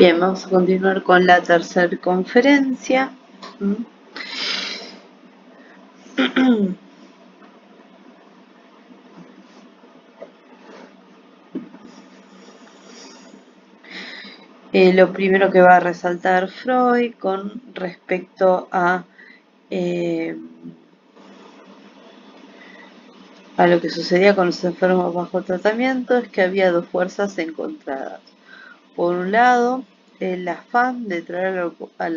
Bien, vamos a continuar con la tercera conferencia. Lo primero que va a resaltar Freud con respecto a lo que sucedía con los enfermos bajo tratamiento es que había dos fuerzas encontradas. Por un lado, el afán de traer a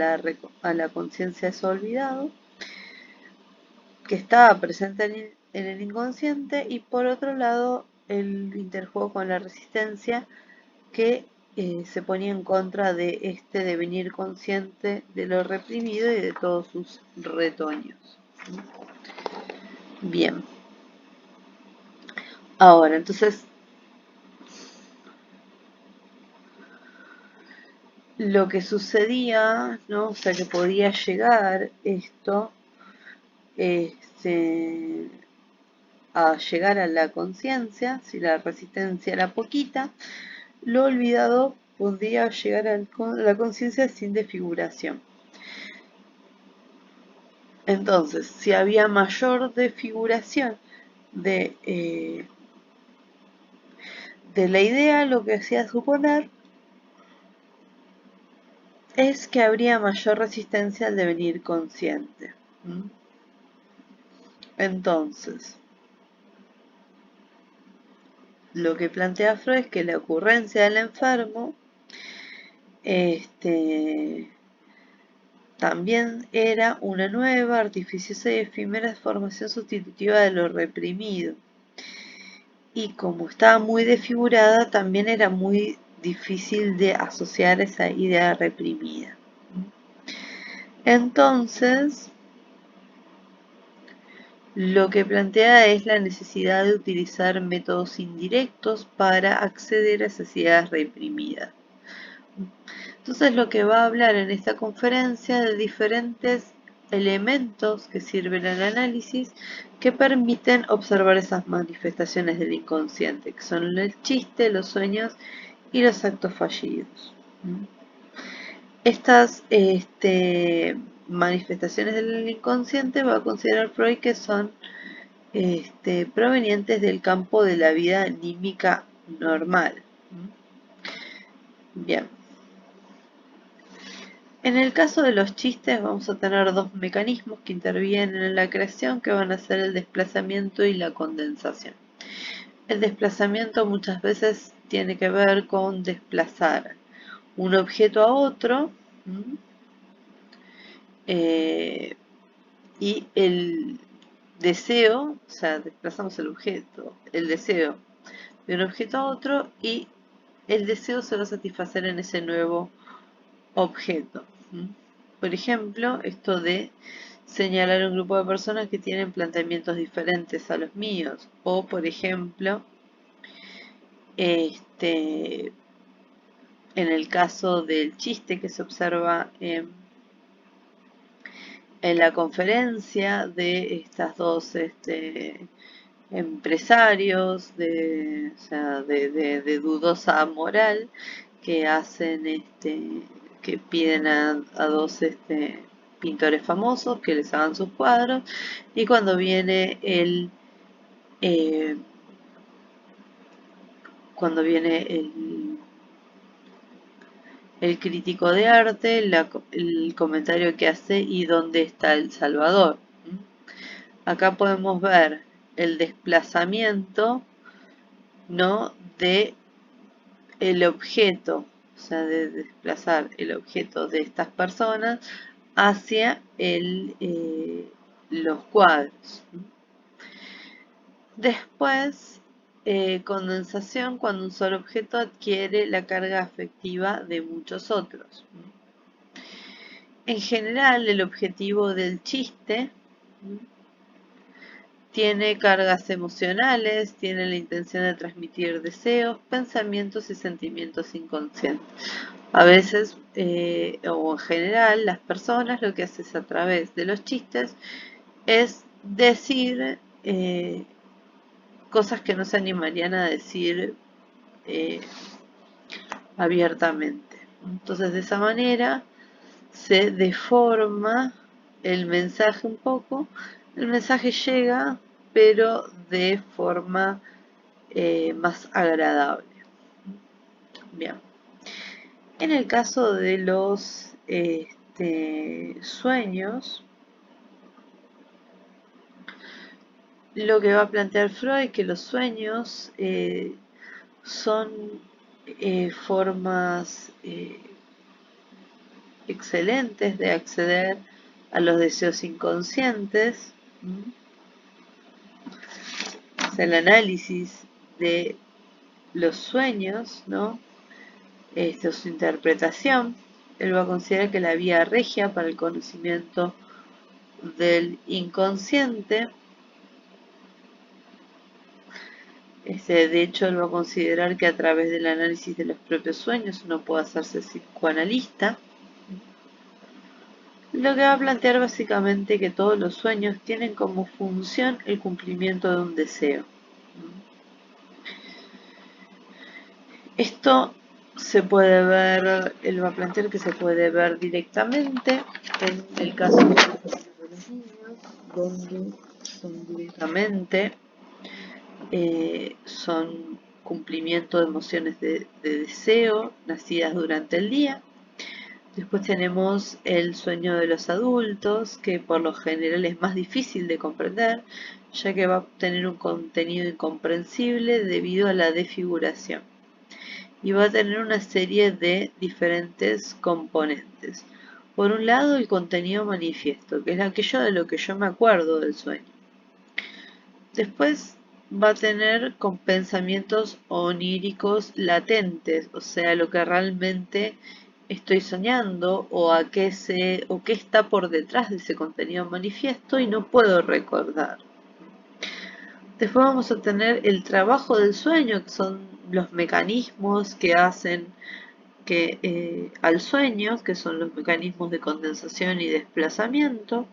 la conciencia eso olvidado, que estaba presente en el inconsciente, y por otro lado, el interjuego con la resistencia que se ponía en contra de este devenir consciente de lo reprimido y de todos sus retoños. Bien. Ahora, entonces, lo que sucedía, ¿no? O sea, que podía llegar esto a llegar a la conciencia, si la resistencia era poquita, lo olvidado podía llegar a la conciencia sin desfiguración. Entonces, si había mayor desfiguración de la idea, lo que hacía suponer es que habría mayor resistencia al devenir consciente. Entonces, lo que plantea Freud es que la ocurrencia del enfermo también era una nueva, artificiosa y efímera formación sustitutiva de lo reprimido. Y como estaba muy desfigurada, también era muy difícil de asociar esa idea reprimida. Entonces, lo que plantea es la necesidad de utilizar métodos indirectos para acceder a esas ideas reprimidas. Entonces, lo que va a hablar en esta conferencia de diferentes elementos que sirven al análisis que permiten observar esas manifestaciones del inconsciente, que son el chiste, los sueños y los actos fallidos. Estas manifestaciones del inconsciente va a considerar Freud que son provenientes del campo de la vida anímica normal. Bien. En el caso de los chistes vamos a tener dos mecanismos que intervienen en la creación, que van a ser el desplazamiento y la condensación. El desplazamiento muchas veces tiene que ver con desplazar un objeto a otro, y el deseo, o sea, desplazamos el deseo de un objeto a otro, y el deseo se va a satisfacer en ese nuevo objeto. Por ejemplo, esto de señalar a un grupo de personas que tienen planteamientos diferentes a los míos, o por ejemplo, en el caso del chiste que se observa en la conferencia de estas dos empresarios de dudosa moral que hacen que piden a dos pintores famosos que les hagan sus cuadros, y cuando viene el crítico de arte, el comentario que hace: ¿y dónde está el Salvador? Acá podemos ver el desplazamiento, ¿no?, de el objeto, o sea, de desplazar el objeto de estas personas hacia los cuadros. Después, condensación, cuando un solo objeto adquiere la carga afectiva de muchos otros. En general, el objetivo del chiste tiene cargas emocionales, tiene la intención de transmitir deseos, pensamientos y sentimientos inconscientes. A veces, o en general, las personas lo que hacen a través de los chistes es decir cosas que no se animarían a decir abiertamente. Entonces de esa manera se deforma el mensaje un poco. El mensaje llega, pero de forma más agradable. Bien. En el caso de los sueños, lo que va a plantear Freud, que los sueños son formas excelentes de acceder a los deseos inconscientes. O sea, el análisis de los sueños, ¿no? Su interpretación, él va a considerar que la vía regia para el conocimiento del inconsciente, de hecho, él va a considerar que a través del análisis de los propios sueños uno puede hacerse psicoanalista. Lo que va a plantear básicamente que todos los sueños tienen como función el cumplimiento de un deseo. Esto se puede ver, él va a plantear que se puede ver directamente en el caso de los niños, donde son directamente son cumplimiento de emociones de deseo nacidas durante el día. Después tenemos el sueño de los adultos, que por lo general es más difícil de comprender, ya que va a tener un contenido incomprensible debido a la desfiguración. Y va a tener una serie de diferentes componentes. Por un lado, el contenido manifiesto, que es aquello de lo que yo me acuerdo del sueño. Después va a tener con pensamientos oníricos latentes, o sea, lo que realmente estoy soñando o qué está por detrás de ese contenido manifiesto y no puedo recordar. Después vamos a tener el trabajo del sueño, que son los mecanismos que hacen que al sueño, que son los mecanismos de condensación y desplazamiento,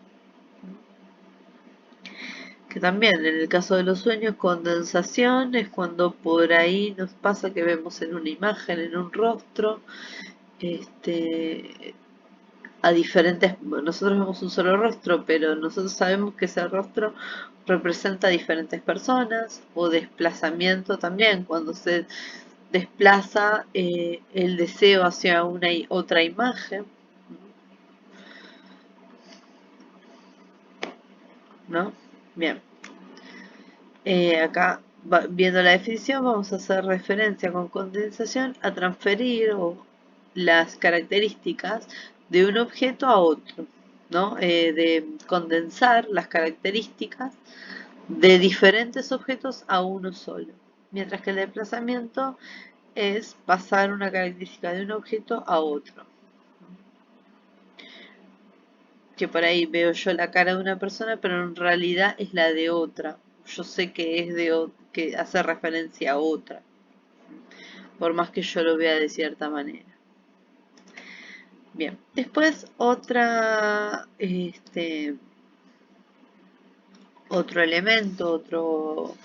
que también en el caso de los sueños, condensación es cuando por ahí nos pasa que vemos en una imagen, en un rostro, a diferentes, nosotros vemos un solo rostro, pero nosotros sabemos que ese rostro representa a diferentes personas, o desplazamiento también, cuando se desplaza el deseo hacia una y otra imagen, ¿no? Bien. Acá, viendo la definición, vamos a hacer referencia con condensación a transferir las características de un objeto a otro, ¿no? De condensar las características de diferentes objetos a uno solo. Mientras que el desplazamiento es pasar una característica de un objeto a otro. Que por ahí veo yo la cara de una persona, pero en realidad es la de otra. Yo sé que es que hace referencia a otra, por más que yo lo vea de cierta manera. Bien, después otro elemento, otro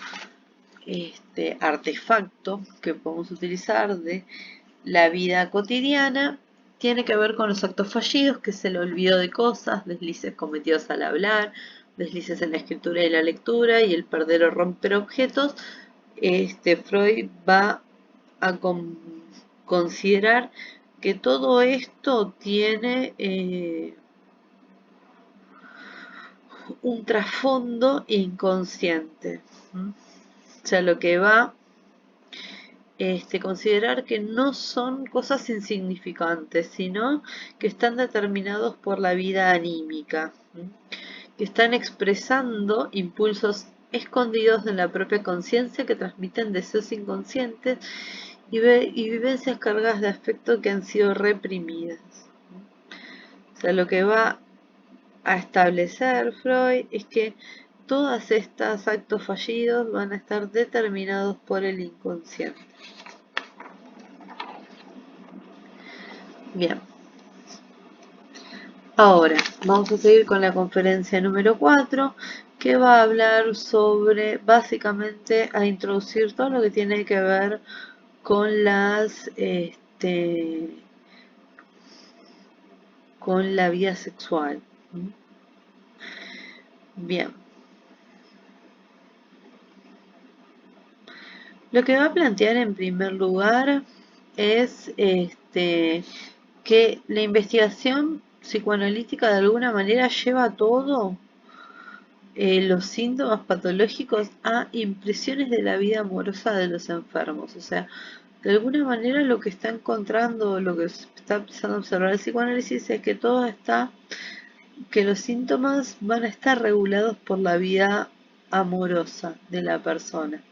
artefacto que podemos utilizar de la vida cotidiana tiene que ver con los actos fallidos, que es el olvido de cosas, deslices cometidos al hablar, deslices en la escritura y la lectura y el perder o romper objetos. Freud va a considerar que todo esto tiene un trasfondo inconsciente. O sea, lo que va considerar que no son cosas insignificantes, sino que están determinados por la vida anímica, que están expresando impulsos escondidos en la propia conciencia que transmiten deseos inconscientes y vivencias cargadas de afecto que han sido reprimidas. O sea, lo que va a establecer Freud es que todos estos actos fallidos van a estar determinados por el inconsciente. Bien. Ahora, vamos a seguir con la conferencia número 4, que va a hablar sobre, básicamente, a introducir todo lo que tiene que ver con las con la vida sexual. Bien. Lo que va a plantear en primer lugar es que la investigación psicoanalítica de alguna manera lleva todo los síntomas patológicos a impresiones de la vida amorosa de los enfermos. O sea, de alguna manera lo que está encontrando, lo que está empezando a observar el psicoanálisis es que todo está, que los síntomas van a estar regulados por la vida amorosa de la persona.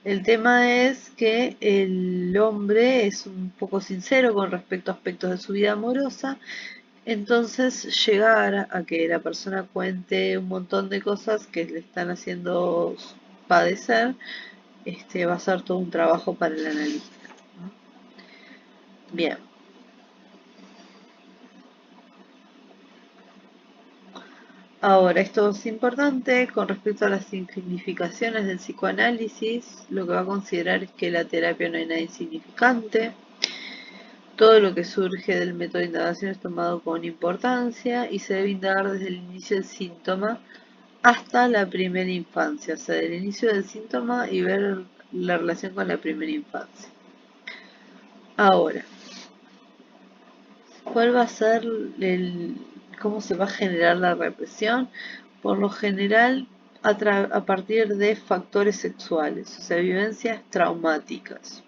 El tema es que el hombre es un poco sincero con respecto a aspectos de su vida amorosa, entonces llegar a que la persona cuente un montón de cosas que le están haciendo padecer, va a ser todo un trabajo para el analista. Bien. Ahora, esto es importante con respecto a las significaciones del psicoanálisis. Lo que va a considerar es que la terapia no es nada insignificante. Todo lo que surge del método de indagación es tomado con importancia y se debe indagar desde el inicio del síntoma hasta la primera infancia, o sea, del inicio del síntoma y ver la relación con la primera infancia. Ahora, ¿cuál va a ser cómo se va a generar la represión? Por lo general, a partir de factores sexuales, o sea, vivencias traumáticas.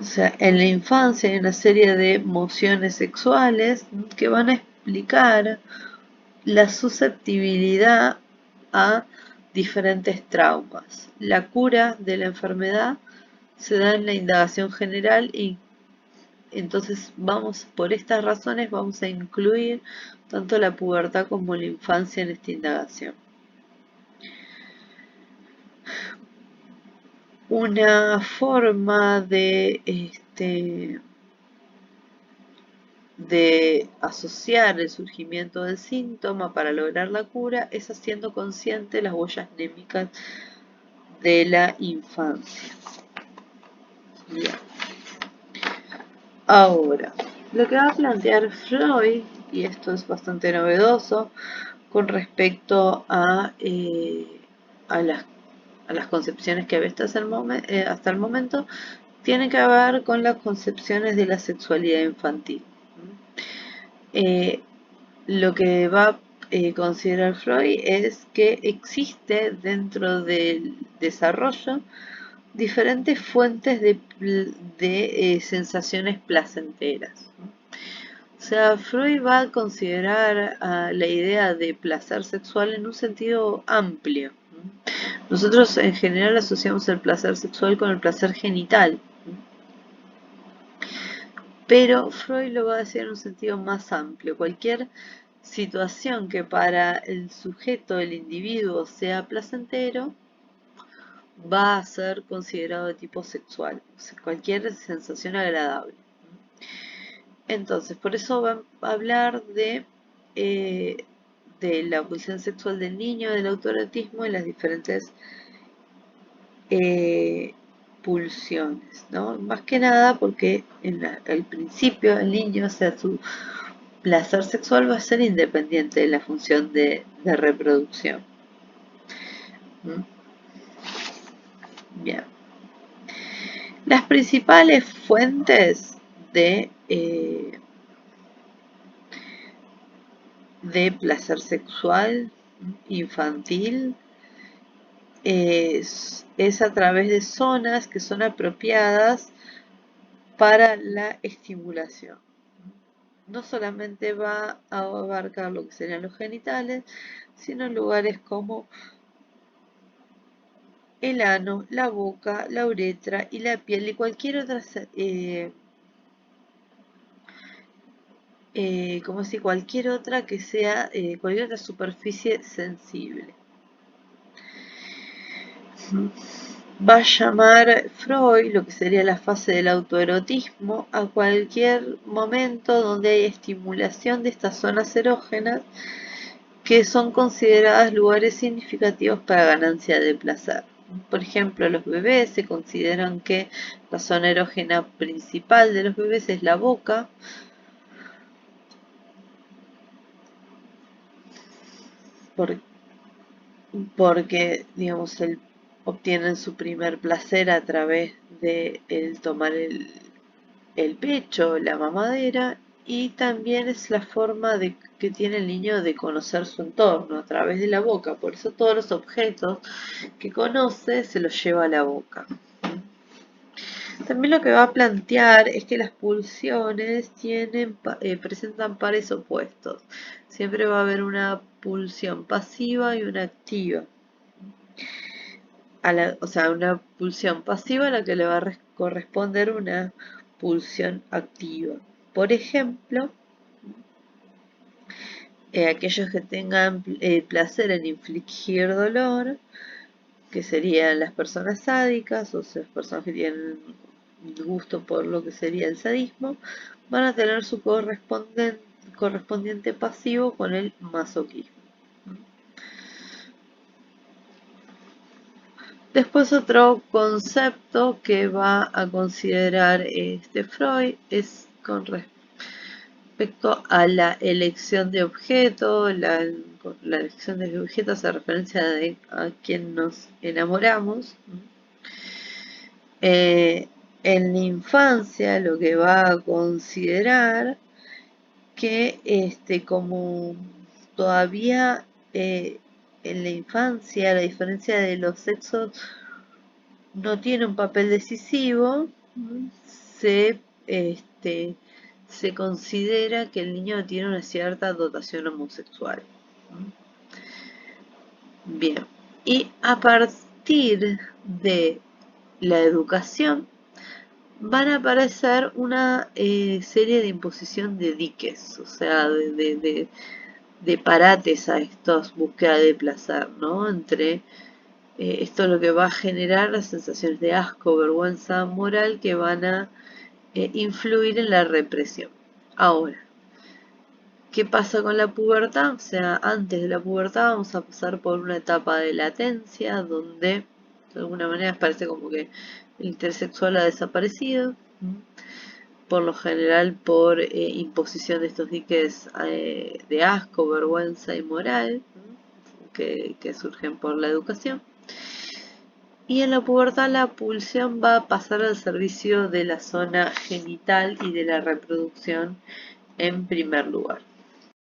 O sea, en la infancia hay una serie de emociones sexuales que van a explicar la susceptibilidad a diferentes traumas. La cura de la enfermedad se da en la indagación general y entonces por estas razones vamos a incluir tanto la pubertad como la infancia en esta indagación. Una forma de asociar el surgimiento del síntoma para lograr la cura es haciendo consciente las huellas némicas de la infancia. Bien. Ahora, lo que va a plantear Freud, y esto es bastante novedoso, con respecto a las concepciones que había hasta el momento, tiene que ver con las concepciones de la sexualidad infantil. Lo que va a considerar Freud es que existe dentro del desarrollo diferentes fuentes de sensaciones placenteras. O sea, Freud va a considerar la idea de placer sexual en un sentido amplio. Nosotros en general asociamos el placer sexual con el placer genital, pero Freud lo va a decir en un sentido más amplio. Cualquier situación que para el sujeto, el individuo, sea placentero, va a ser considerado de tipo sexual, o sea, cualquier sensación agradable. Entonces, por eso va a hablar de la pulsión sexual del niño, del autoerotismo y las diferentes pulsiones, ¿no? Más que nada porque al principio el niño, o sea, su placer sexual va a ser independiente de la función de reproducción. Bien. Las principales fuentes de placer sexual infantil es a través de zonas que son apropiadas para la estimulación. No solamente va a abarcar lo que serían los genitales, sino lugares como el ano, la boca, la uretra y la piel y cualquier otra cualquier otra que sea cualquier otra superficie sensible. Va a llamar Freud lo que sería la fase del autoerotismo a cualquier momento donde hay estimulación de estas zonas erógenas que son consideradas lugares significativos para ganancia de placer. Por ejemplo, los bebés se consideran que la zona erógena principal de los bebés es la boca, porque digamos, obtienen su primer placer a través de el tomar el pecho, la mamadera, y también es la forma que tiene el niño de conocer su entorno a través de la boca. Por eso todos los objetos que conoce se los lleva a la boca. También lo que va a plantear es que las pulsiones presentan pares opuestos. Siempre va a haber una pulsión pasiva y una activa. O sea, una pulsión pasiva a la que le va a corresponder una pulsión activa. Por ejemplo, aquellos que tengan placer en infligir dolor, que serían las personas sádicas, o sea, las personas que tienen gusto por lo que sería el sadismo, van a tener su correspondiente pasivo con el masoquismo. Después otro concepto que va a considerar Freud es con respecto a la elección de objeto. La elección de objeto hace referencia a quien nos enamoramos. En la infancia lo que va a considerar que como todavía en la infancia la diferencia de los sexos no tiene un papel decisivo, se, este, se considera que el niño tiene una cierta dotación homosexual. Bien, y a partir de la educación van a aparecer una serie de imposición de diques, o sea, de parates a estas búsquedas de placer, ¿no? Esto es lo que va a generar las sensaciones de asco, vergüenza moral que van a influir en la represión. Ahora, ¿qué pasa con la pubertad? O sea, antes de la pubertad vamos a pasar por una etapa de latencia donde de alguna manera parece como que el intersexual ha desaparecido, por lo general por imposición de estos diques de asco, vergüenza y moral que surgen por la educación. Y en la pubertad la pulsión va a pasar al servicio de la zona genital y de la reproducción en primer lugar.